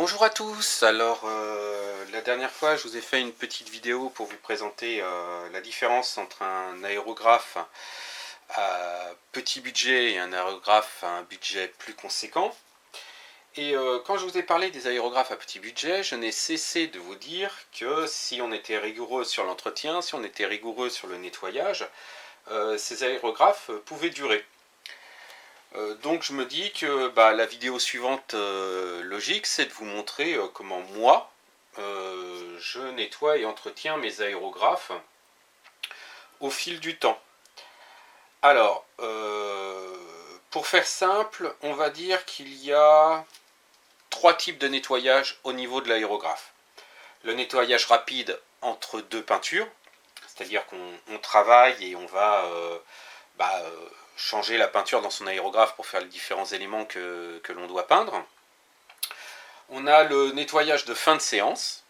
Bonjour à tous. Alors la dernière fois je vous ai fait une petite vidéo pour vous présenter la différence entre un aérographe à petit budget et un aérographe à un budget plus conséquent. Et quand je vous ai parlé des aérographes à petit budget, je n'ai cessé de vous dire que si on était rigoureux sur l'entretien, si on était rigoureux sur le nettoyage, ces aérographes pouvaient durer. Donc je me dis que la vidéo suivante logique, c'est de vous montrer comment moi, je nettoie et entretiens mes aérographes au fil du temps. Alors, pour faire simple, on va dire qu'il y a trois types de nettoyage au niveau de l'aérographe. Le nettoyage rapide entre deux peintures, c'est-à-dire qu'on travaille et on va changer la peinture dans son aérographe pour faire les différents éléments que l'on doit peindre. On a le nettoyage de fin de séance,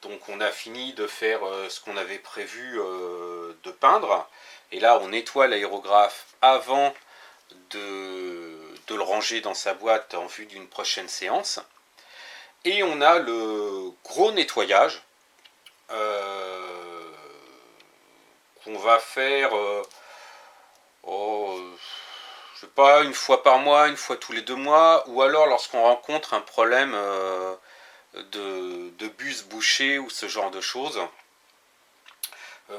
donc on a fini de faire ce qu'on avait prévu de peindre, et là on nettoie l'aérographe avant de le ranger dans sa boîte en vue d'une prochaine séance. Et on a le gros nettoyage qu'on va faire je sais pas, une fois par mois, une fois tous les 2 mois, ou alors lorsqu'on rencontre un problème de bus bouché ou ce genre de choses.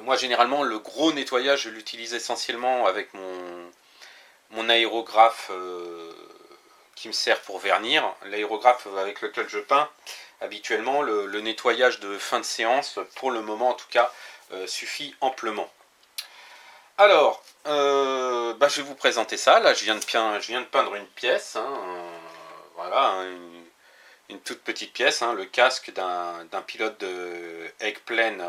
Moi généralement le gros nettoyage je l'utilise essentiellement avec mon aérographe qui me sert pour vernir. L'aérographe avec lequel je peins, habituellement le nettoyage de fin de séance, pour le moment en tout cas, suffit amplement. Alors, je vais vous présenter ça. Là, je viens de peindre une pièce. Voilà, une toute petite pièce. Le casque d'un pilote de Eggplane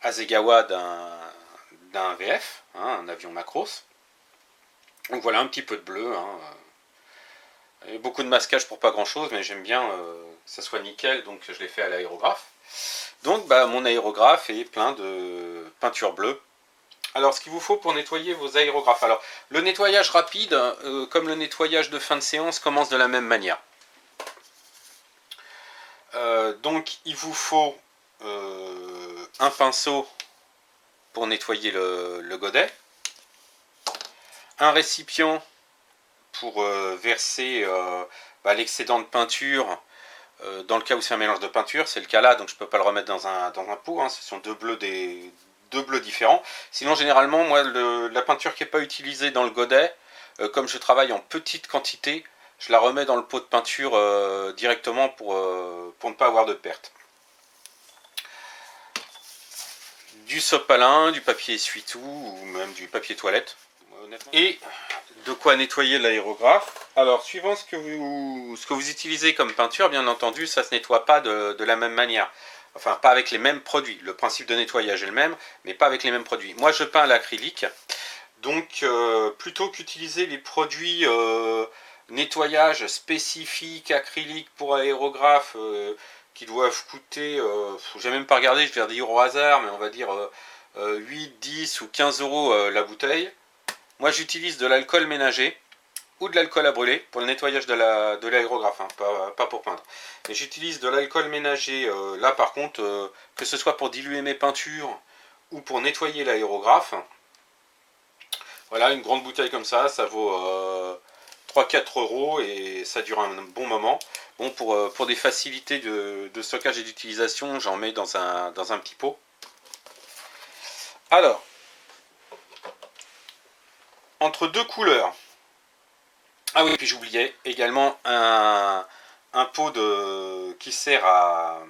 Hasegawa d'un VF, un avion Macros. Donc voilà, un petit peu de bleu. Et beaucoup de masquage pour pas grand chose, mais j'aime bien que ça soit nickel, donc je l'ai fait à l'aérographe. Donc mon aérographe est plein de peinture bleue. Alors, ce qu'il vous faut pour nettoyer vos aérographes. Alors, le nettoyage rapide, comme le nettoyage de fin de séance, commence de la même manière. Donc, il vous faut un pinceau pour nettoyer le godet, un récipient pour verser l'excédent de peinture, dans le cas où c'est un mélange de peinture, c'est le cas là, donc je ne peux pas le remettre dans un pot, ce sont deux bleus différents. Sinon, généralement, moi, la peinture qui n'est pas utilisée dans le godet, comme je travaille en petite quantité, je la remets dans le pot de peinture directement pour ne pas avoir de perte. Du sopalin, du papier essuie-tout ou même du papier toilette. Et de quoi nettoyer l'aérographe. Alors, suivant ce que vous utilisez comme peinture, bien entendu, ça ne se nettoie pas de la même manière. Enfin, pas avec les mêmes produits. Le principe de nettoyage est le même, mais pas avec les mêmes produits. Moi, je peins à l'acrylique. Donc, plutôt qu'utiliser les produits nettoyage spécifiques acrylique pour aérographe qui doivent coûter, j'ai même pas regardé, je vais dire au hasard, mais on va dire 8, 10 ou 15 euros la bouteille. Moi, j'utilise de l'alcool ménager ou de l'alcool à brûler pour le nettoyage de l'aérographe, pas pour peindre. Mais j'utilise de l'alcool ménager, là par contre, que ce soit pour diluer mes peintures ou pour nettoyer l'aérographe. Voilà, une grande bouteille comme ça vaut 3-4 euros et ça dure un bon moment. Bon, pour des facilités de stockage et d'utilisation, j'en mets dans un petit pot. Alors, entre deux couleurs. Ah oui, puis j'oubliais également un pot qui sert à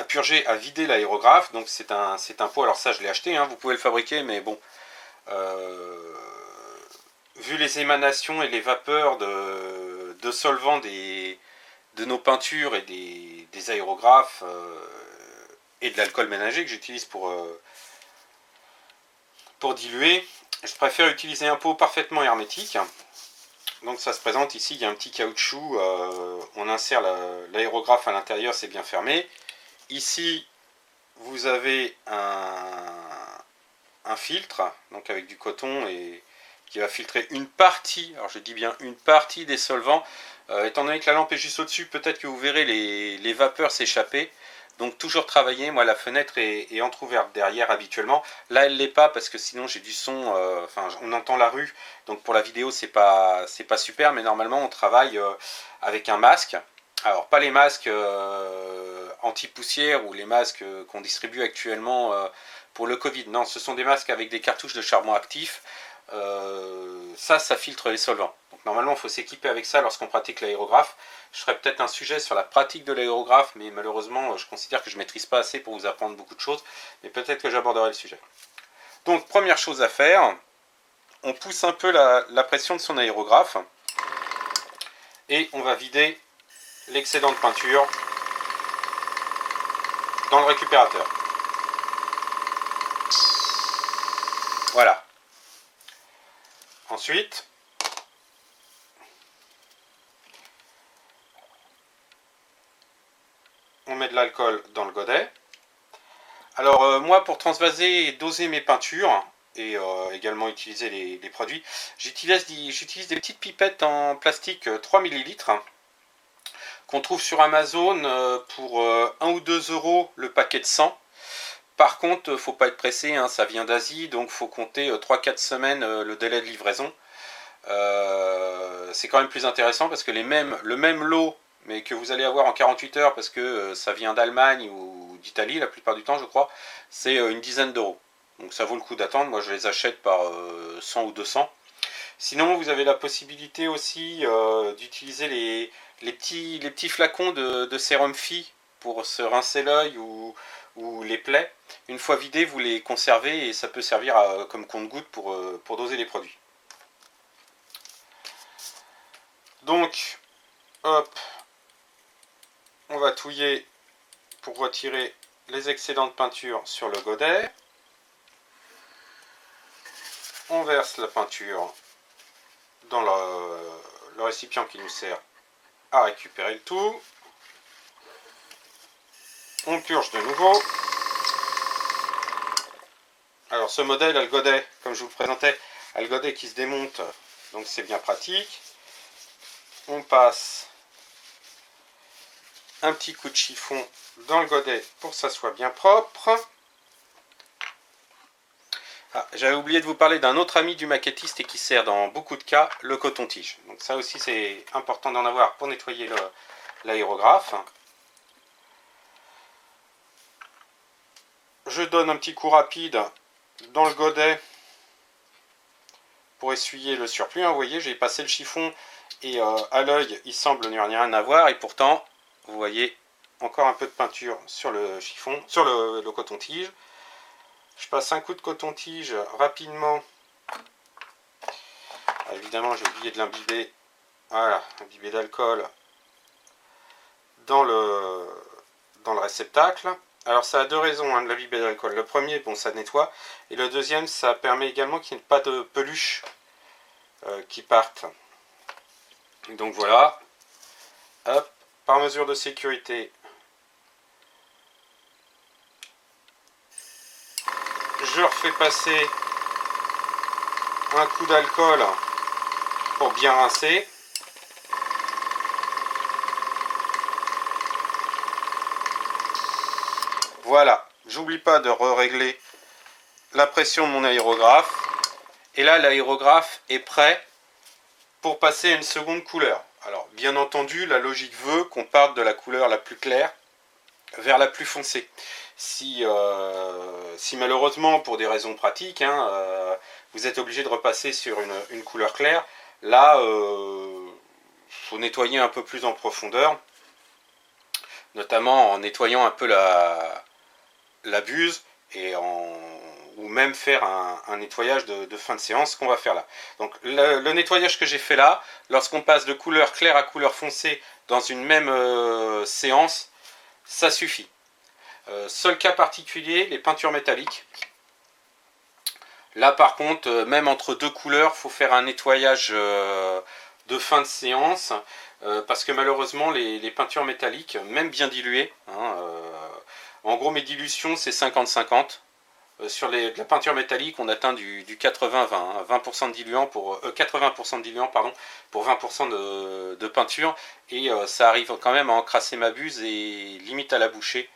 purger, à vider l'aérographe. Donc c'est un pot, alors ça je l'ai acheté, vous pouvez le fabriquer, mais bon, vu les émanations et les vapeurs de solvants de nos peintures et des aérographes et de l'alcool ménager que j'utilise pour diluer, je préfère utiliser un pot parfaitement hermétique. Donc ça se présente ici, il y a un petit caoutchouc, on insère l'aérographe à l'intérieur, c'est bien fermé. Ici, vous avez un filtre, donc avec du coton et qui va filtrer une partie, alors je dis bien une partie des solvants. Étant donné que la lampe est juste au-dessus, peut-être que vous verrez les vapeurs s'échapper. Donc toujours travailler, moi la fenêtre est entrouverte derrière habituellement. Là elle l'est pas parce que sinon j'ai du son, enfin on entend la rue. Donc pour la vidéo c'est pas super, mais normalement on travaille avec un masque. Alors pas les masques anti-poussière ou les masques qu'on distribue actuellement pour le Covid. Non, ce sont des masques avec des cartouches de charbon actif. Ça filtre les solvants. Donc normalement il faut s'équiper avec ça lorsqu'on pratique l'aérographe. Je ferai peut-être un sujet sur la pratique de l'aérographe, mais malheureusement je considère que je ne maîtrise pas assez pour vous apprendre beaucoup de choses, mais peut-être que j'aborderai le sujet. Donc première chose à faire, on pousse un peu la pression de son aérographe et on va vider l'excédent de peinture dans le récupérateur. Voilà. Ensuite, on met de l'alcool dans le godet. Alors moi, pour transvaser et doser mes peintures, et également utiliser les produits, j'utilise des petites pipettes en plastique 3 ml qu'on trouve sur Amazon pour 1 ou 2 euros le paquet de 100. Par contre, faut pas être pressé, hein, ça vient d'Asie, donc faut compter 3-4 semaines le délai de livraison. C'est quand même plus intéressant parce que le même lot, mais que vous allez avoir en 48 heures parce que ça vient d'Allemagne ou d'Italie la plupart du temps je crois, c'est une dizaine d'euros. Donc ça vaut le coup d'attendre, moi je les achète par 100 ou 200. Sinon vous avez la possibilité aussi d'utiliser les petits flacons de sérum Phi pour se rincer l'œil ou les plaies. Une fois vidés, vous les conservez et ça peut servir comme compte-gouttes pour doser les produits. Donc, hop, on va touiller pour retirer les excédents de peinture sur le godet. On verse la peinture dans le récipient qui nous sert à récupérer le tout. On purge de nouveau. Alors ce modèle a le godet, comme je vous le présentais, a le godet qui se démonte, donc c'est bien pratique. On passe un petit coup de chiffon dans le godet pour que ça soit bien propre. Ah, j'avais oublié de vous parler d'un autre ami du maquettiste et qui sert dans beaucoup de cas, le coton-tige. Donc ça aussi c'est important d'en avoir pour nettoyer l'aérographe. Je donne un petit coup rapide dans le godet pour essuyer le surplus. Vous voyez, j'ai passé le chiffon et à l'œil il semble n'y rien avoir, et pourtant vous voyez encore un peu de peinture sur le chiffon, sur le coton-tige. Je passe un coup de coton-tige rapidement. Ah, évidemment j'ai oublié de l'imbiber, voilà, imbiber d'alcool dans le réceptacle. Alors ça a deux raisons hein, de l'imbiber d'alcool. Le premier, bon, ça nettoie, et le deuxième, ça permet également qu'il n'y ait pas de peluche qui partent. Donc voilà, hop, par mesure de sécurité, je refais passer un coup d'alcool pour bien rincer. Voilà, j'oublie pas de régler la pression de mon aérographe. Et là, l'aérographe est prêt pour passer à une seconde couleur. Alors, bien entendu, la logique veut qu'on parte de la couleur la plus claire vers la plus foncée. Si malheureusement, pour des raisons pratiques, hein, vous êtes obligé de repasser sur une couleur claire, là, faut nettoyer un peu plus en profondeur, notamment en nettoyant un peu la buse ou même faire un nettoyage de fin de séance qu'on va faire là. Donc le nettoyage que j'ai fait là, lorsqu'on passe de couleur claire à couleur foncée dans une même séance, ça suffit. Seul cas particulier, les peintures métalliques. Là par contre, même entre deux couleurs, il faut faire un nettoyage de fin de séance, parce que malheureusement les peintures métalliques, même bien diluées, hein, en gros mes dilutions c'est 50-50, sur de la peinture métallique, on atteint du 80-20, hein, 20% de diluant pour 80% de diluant pardon, pour 20% de peinture, et ça arrive quand même à encrasser ma buse et limite à la boucher.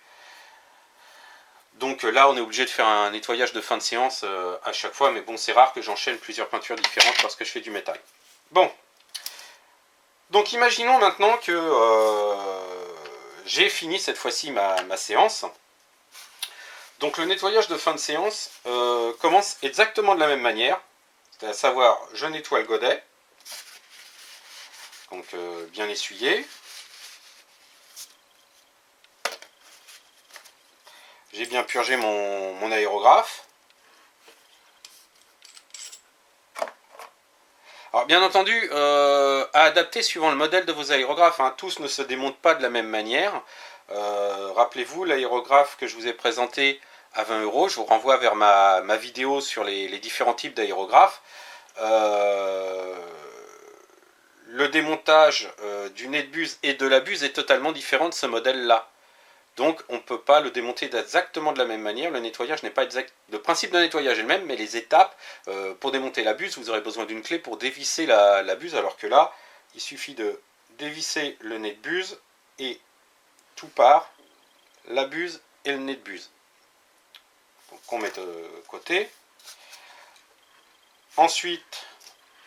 Donc là, on est obligé de faire un nettoyage de fin de séance à chaque fois, mais bon, c'est rare que j'enchaîne plusieurs peintures différentes parce que je fais du métal. Bon, donc imaginons maintenant que j'ai fini cette fois-ci ma séance. Donc le nettoyage de fin de séance commence exactement de la même manière, c'est à savoir je nettoie le godet, donc bien essuyé. J'ai bien purgé mon aérographe. Alors bien entendu, à adapter suivant le modèle de vos aérographes, hein, tous ne se démontent pas de la même manière. Rappelez-vous l'aérographe que je vous ai présenté à 20 €, je vous renvoie vers ma vidéo sur les différents types d'aérographes. Le démontage du nez de buse et de la buse est totalement différent de ce modèle-là. Donc on ne peut pas le démonter exactement de la même manière, le nettoyage n'est pas exact. Le principe d'un nettoyage est le même, mais les étapes, pour démonter la buse, vous aurez besoin d'une clé pour dévisser la buse, alors que là, il suffit de dévisser le nez de buse et tout part, la buse et le nez de buse. Donc on met de côté. Ensuite,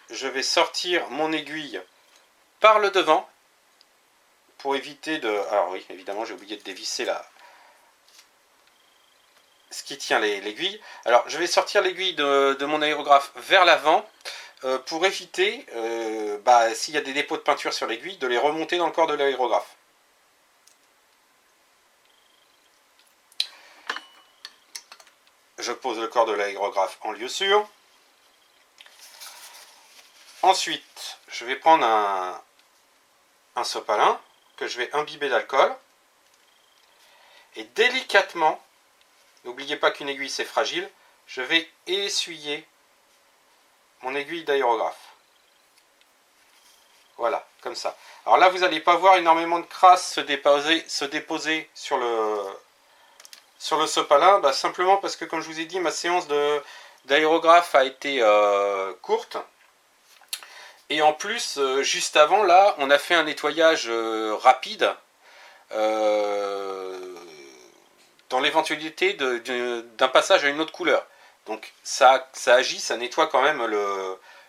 je vais sortir mon aiguille par le devant pour éviter de... Alors oui, évidemment, j'ai oublié de dévisser ce qui tient l'aiguille. Alors, je vais sortir l'aiguille de mon aérographe vers l'avant pour éviter, s'il y a des dépôts de peinture sur l'aiguille, de les remonter dans le corps de l'aérographe. Je pose le corps de l'aérographe en lieu sûr. Ensuite, je vais prendre un sopalin que je vais imbiber d'alcool. Et délicatement, n'oubliez pas qu'une aiguille c'est fragile, je vais essuyer mon aiguille d'aérographe. Voilà, comme ça. Alors là, vous n'allez pas voir énormément de crasse se déposer sur le sopalin, simplement parce que, comme je vous ai dit, ma séance d'aérographe a été courte. Et en plus, juste avant, là, on a fait un nettoyage rapide dans l'éventualité d'un passage à une autre couleur. Donc ça agit, ça nettoie quand même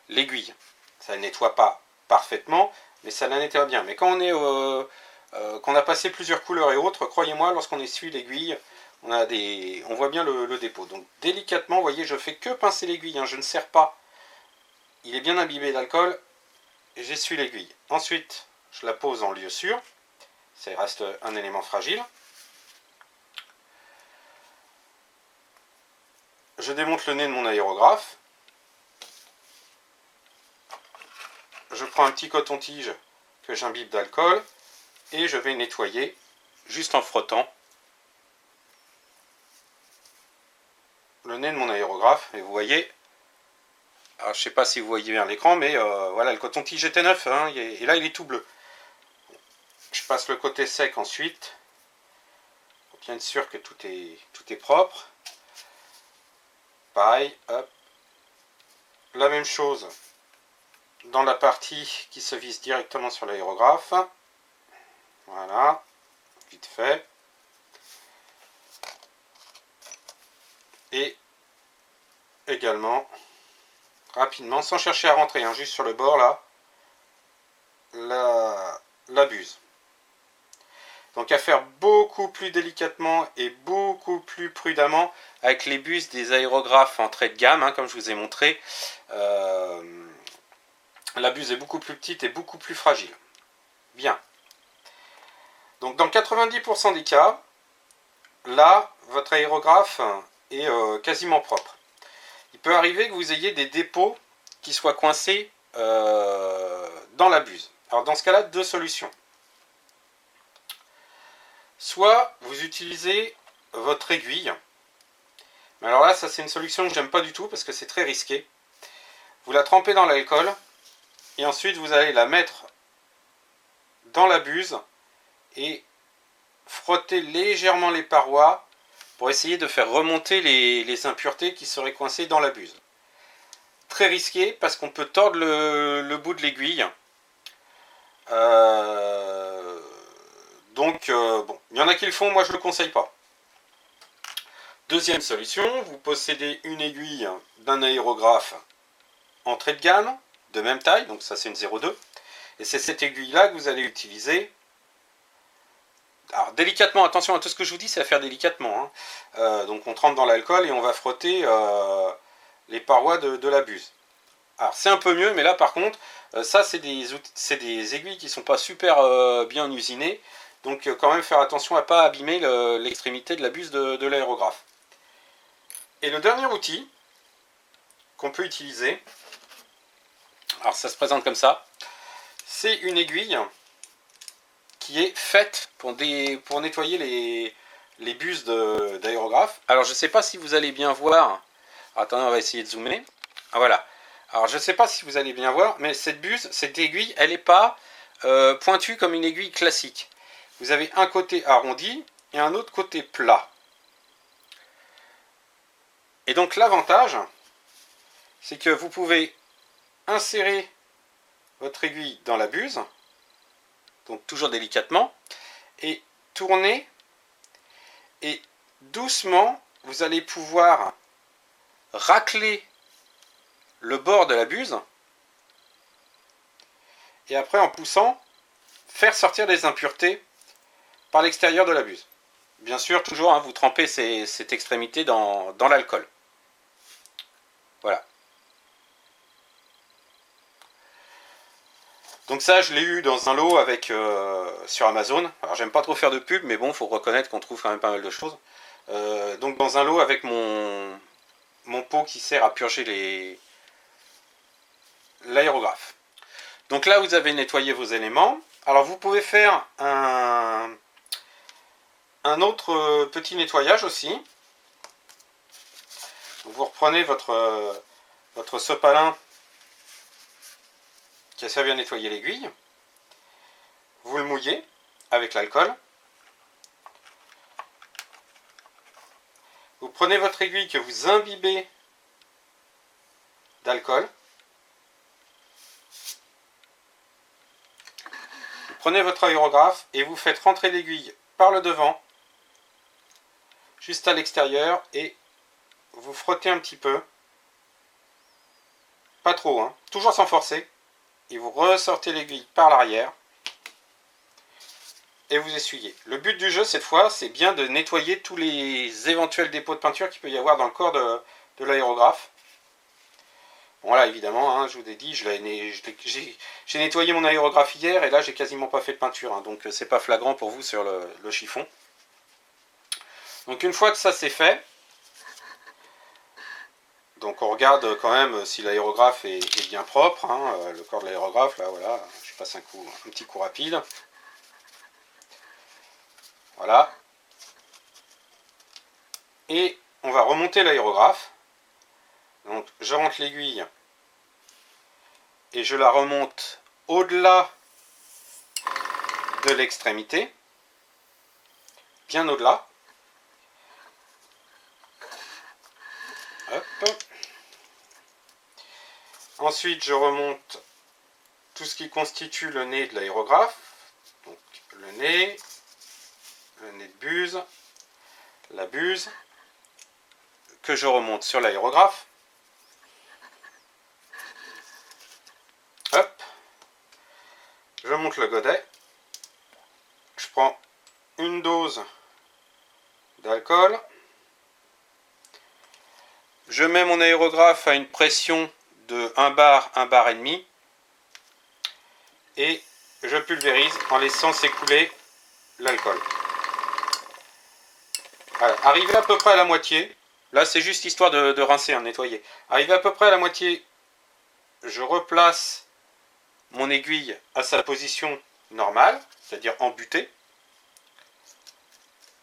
l'aiguille. Ça ne nettoie pas parfaitement, mais ça la nettoie bien. Mais quand on a passé plusieurs couleurs et autres, croyez-moi, lorsqu'on essuie l'aiguille, on voit bien le dépôt. Donc délicatement, vous voyez, je fais que pincer l'aiguille, hein, je ne serre pas. Il est bien imbibé d'alcool, et j'essuie l'aiguille. Ensuite, je la pose en lieu sûr. Ça reste un élément fragile. Je démonte le nez de mon aérographe. Je prends un petit coton-tige que j'imbibe d'alcool et je vais nettoyer juste en frottant le nez de mon aérographe. Et vous voyez, alors, je ne sais pas si vous voyez bien l'écran, mais voilà, le coton-tige était neuf, hein, et là il est tout bleu. Je passe le côté sec ensuite, pour bien être sûr que tout est propre. Pareil, hop. La même chose dans la partie qui se vise directement sur l'aérographe. Voilà, vite fait. Et également, rapidement, sans chercher à rentrer, hein, juste sur le bord là, la buse. Donc à faire beaucoup plus délicatement et beaucoup plus prudemment avec les buses des aérographes en trait de gamme, hein, comme je vous ai montré. La buse est beaucoup plus petite et beaucoup plus fragile. Bien. Donc dans 90% des cas, là, votre aérographe est quasiment propre. Il peut arriver que vous ayez des dépôts qui soient coincés dans la buse. Alors dans ce cas-là, deux solutions. Soit vous utilisez votre aiguille. Mais alors là, ça c'est une solution que j'aime pas du tout parce que c'est très risqué. Vous la trempez dans l'alcool et ensuite vous allez la mettre dans la buse et frotter légèrement les parois pour essayer de faire remonter les impuretés qui seraient coincées dans la buse. Très risqué parce qu'on peut tordre le bout de l'aiguille. Donc, bon, il y en a qui le font, moi je ne le conseille pas. Deuxième solution, vous possédez une aiguille d'un aérographe entrée de gamme, de même taille, donc ça c'est une 0,2. Et c'est cette aiguille-là que vous allez utiliser. Alors délicatement, attention à tout ce que je vous dis, c'est à faire délicatement. Hein. Donc on trempe dans l'alcool et on va frotter les parois de la buse. Alors c'est un peu mieux, mais là par contre, ça c'est des aiguilles qui ne sont pas super bien usinées. Donc quand même faire attention à ne pas abîmer l'extrémité de la buse de l'aérographe. Et le dernier outil qu'on peut utiliser, alors ça se présente comme ça, c'est une aiguille qui est faite pour nettoyer les buses d'aérographe. Alors je ne sais pas si vous allez bien voir, attendez on va essayer de zoomer, ah voilà, alors je ne sais pas si vous allez bien voir, mais cette aiguille, elle n'est pas pointue comme une aiguille classique. Vous avez un côté arrondi et un autre côté plat. Et donc l'avantage, c'est que vous pouvez insérer votre aiguille dans la buse, donc toujours délicatement, et tourner, et doucement, vous allez pouvoir racler le bord de la buse, et après en poussant, faire sortir les impuretés par l'extérieur de la buse. Bien sûr, toujours, hein, vous trempez cette extrémité dans l'alcool. Voilà. Donc ça, je l'ai eu dans un lot avec sur Amazon. Alors j'aime pas trop faire de pub, mais bon, faut reconnaître qu'on trouve quand même pas mal de choses. Donc dans un lot avec mon pot qui sert à purger l'aérographe. Donc là, vous avez nettoyé vos éléments. Alors vous pouvez faire un autre petit nettoyage aussi. Vous reprenez votre sopalin qui a servi à nettoyer l'aiguille. Vous le mouillez avec l'alcool. Vous prenez votre aiguille que vous imbibez d'alcool. Vous prenez votre aérographe et vous faites rentrer l'aiguille par le devant, juste à l'extérieur, et vous frottez un petit peu. Pas trop, hein, toujours sans forcer. Et vous ressortez l'aiguille par l'arrière. Et vous essuyez. Le but du jeu, cette fois, c'est bien de nettoyer tous les éventuels dépôts de peinture qu'il peut y avoir dans le corps de l'aérographe. Bon là, évidemment, hein, je vous ai dit, j'ai nettoyé mon aérographe hier, et là, j'ai quasiment pas fait de peinture. Hein, donc, c'est pas flagrant pour vous sur le chiffon. Donc, une fois que ça c'est fait, donc on regarde quand même si l'aérographe est bien propre. Hein, le corps de l'aérographe, là, voilà, je passe un petit coup rapide. Voilà. Et on va remonter l'aérographe. Donc je rentre l'aiguille et je la remonte au-delà de l'extrémité, bien au-delà. Hop. Ensuite, je remonte tout ce qui constitue le nez de l'aérographe. Donc le nez de buse, la buse, que je remonte sur l'aérographe. Hop. Je monte le godet. Je prends une dose d'alcool. Je mets mon aérographe à une pression de 1 bar, 1 bar et demi. Et je pulvérise en laissant s'écouler l'alcool. Voilà. Arrivé à peu près à la moitié, là c'est juste histoire de rincer, hein, nettoyer. Arrivé à peu près à la moitié, je replace mon aiguille à sa position normale, c'est-à-dire embutée.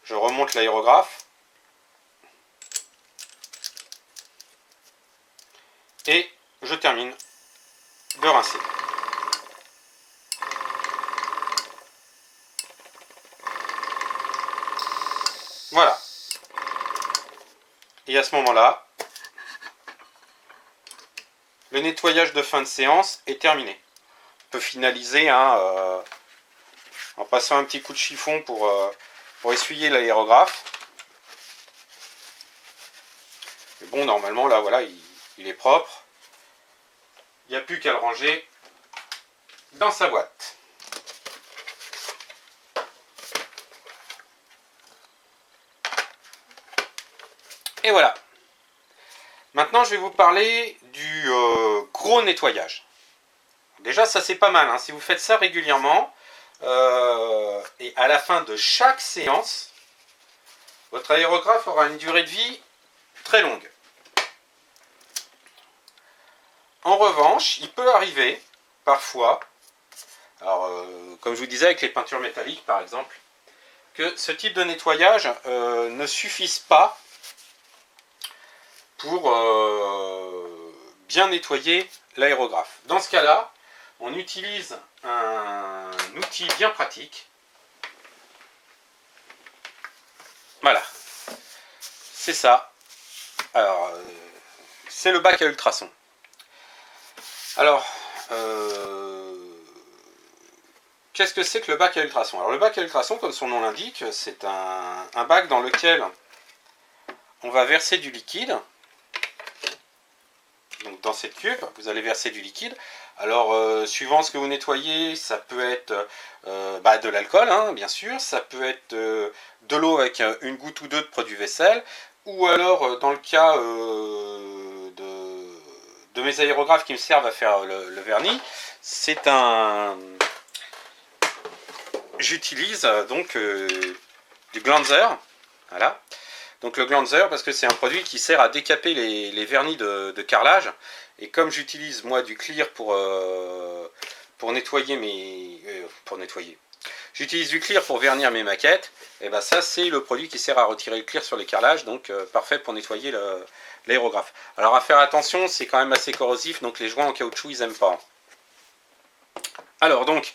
Je remonte l'aérographe. Et je termine de rincer. Voilà. Et à ce moment-là, le nettoyage de fin de séance est terminé. On peut finaliser en passant un petit coup de chiffon pour essuyer l'aérographe. Bon, normalement, là, voilà, il est propre. Il n'y a plus qu'à le ranger dans sa boîte. Et voilà. Maintenant, je vais vous parler du gros nettoyage. Déjà, ça c'est pas mal. Hein. Si vous faites ça régulièrement, et à la fin de chaque séance, votre aérographe aura une durée de vie très longue. En revanche, il peut arriver, parfois, alors, comme je vous disais avec les peintures métalliques par exemple, que ce type de nettoyage ne suffise pas pour bien nettoyer l'aérographe. Dans ce cas-là, on utilise un outil bien pratique. Voilà, c'est ça. Alors, c'est le bac à ultrasons. Alors, qu'est-ce que c'est que le bac à ultrasons? Alors, le bac à ultrasons, comme son nom l'indique, c'est un bac dans lequel on va verser du liquide. Donc, dans cette cuve, vous allez verser du liquide. Alors, suivant ce que vous nettoyez, ça peut être de l'alcool, hein, bien sûr. Ça peut être de l'eau avec une goutte ou deux de produit vaisselle. Ou alors, dans le cas de mes aérographes qui me servent à faire le vernis, c'est un... J'utilise donc du glanzer. Voilà. Donc le glanzer, parce que c'est un produit qui sert à décaper les vernis de carrelage. Et comme j'utilise moi du clear pour nettoyer mes... pour nettoyer. J'utilise du clear pour vernir mes maquettes. Et ben ça c'est le produit qui sert à retirer le clear sur les carrelages. Donc parfait pour nettoyer l'aérographe. Alors à faire attention, c'est quand même assez corrosif. Donc les joints en caoutchouc ils aiment pas. Alors donc,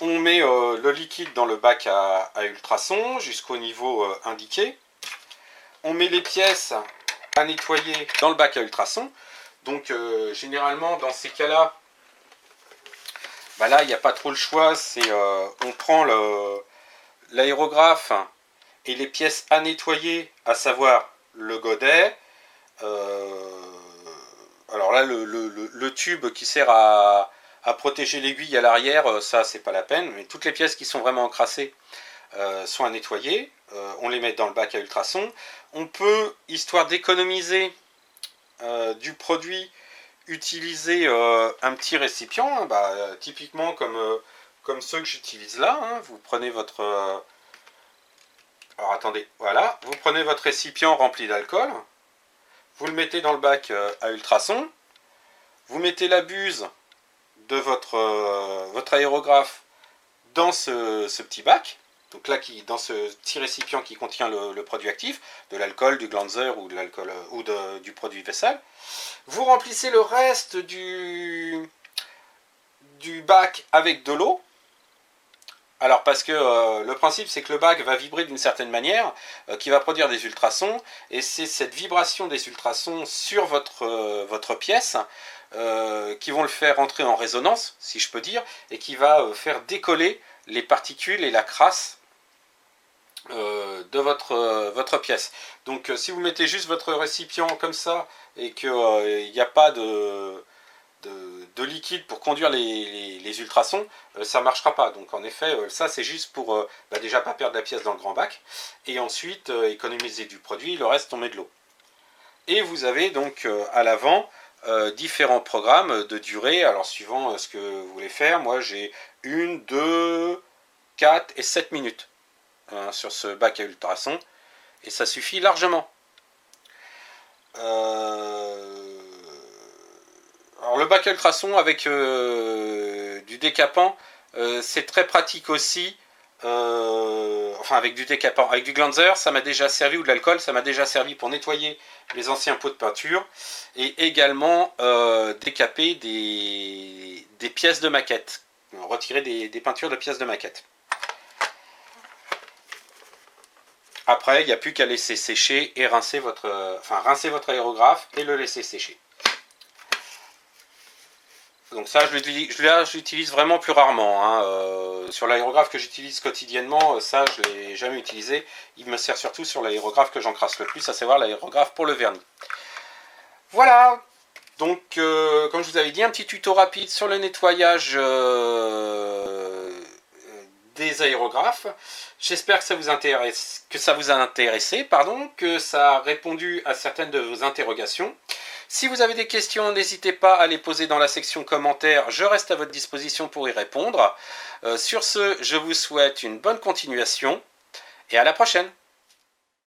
on met le liquide dans le bac à ultrasons jusqu'au niveau indiqué. On met les pièces à nettoyer dans le bac à ultrasons. Donc généralement dans ces cas-là, là il n'y a pas trop le choix. C'est on prend l'aérographe et les pièces à nettoyer, à savoir le godet. Alors là le tube qui sert à protéger l'aiguille à l'arrière, ça c'est pas la peine. Mais toutes les pièces qui sont vraiment encrassées sont à nettoyer. On les met dans le bac à ultrasons. On peut, histoire d'économiser du produit, utiliser un petit récipient, typiquement comme ceux que j'utilise là. Hein. Vous prenez votre... alors attendez, voilà. Vous prenez votre récipient rempli d'alcool, vous le mettez dans le bac à ultrasons, vous mettez la buse de votre aérographe dans ce petit bac. Donc là, dans ce petit récipient qui contient le produit actif, de l'alcool, du glanzer ou de l'alcool ou du produit vaisselle, vous remplissez le reste du bac avec de l'eau. Alors parce que le principe c'est que le bac va vibrer d'une certaine manière, qui va produire des ultrasons, et c'est cette vibration des ultrasons sur votre pièce qui vont le faire entrer en résonance, si je peux dire, et qui va faire décoller les particules et la crasse de votre pièce. Donc si vous mettez juste votre récipient comme ça et qu'il n'y a pas de liquide pour conduire les ultrasons, ça ne marchera pas. Donc en effet, ça c'est juste pour déjà pas perdre la pièce dans le grand bac, et ensuite économiser du produit, le reste on met de l'eau. Et vous avez donc à l'avant différents programmes de durée, alors suivant ce que vous voulez faire. Moi j'ai 1, 2, 4 et 7 minutes sur ce bac à ultrasons, et ça suffit largement. Alors le bac à ultrasons avec du décapant, c'est très pratique aussi. Enfin avec du décapant, avec du glanzer, ça m'a déjà servi, ou de l'alcool, ça m'a déjà servi pour nettoyer les anciens pots de peinture, et également décaper des pièces de maquette, retirer des peintures de pièces de maquette. Après, il n'y a plus qu'à laisser sécher et rincer votre aérographe et le laisser sécher. Donc ça, je l'utilise vraiment plus rarement. Hein. Sur l'aérographe que j'utilise quotidiennement, ça, je ne l'ai jamais utilisé. Il me sert surtout sur l'aérographe que j'encrasse le plus, à savoir l'aérographe pour le vernis. Voilà. Donc, comme je vous avais dit, un petit tuto rapide sur le nettoyage des aérographes. J'espère que ça vous a intéressé, que ça a répondu à certaines de vos interrogations. Si vous avez des questions, n'hésitez pas à les poser dans la section commentaires, je reste à votre disposition pour y répondre. Sur ce, je vous souhaite une bonne continuation et à la prochaine.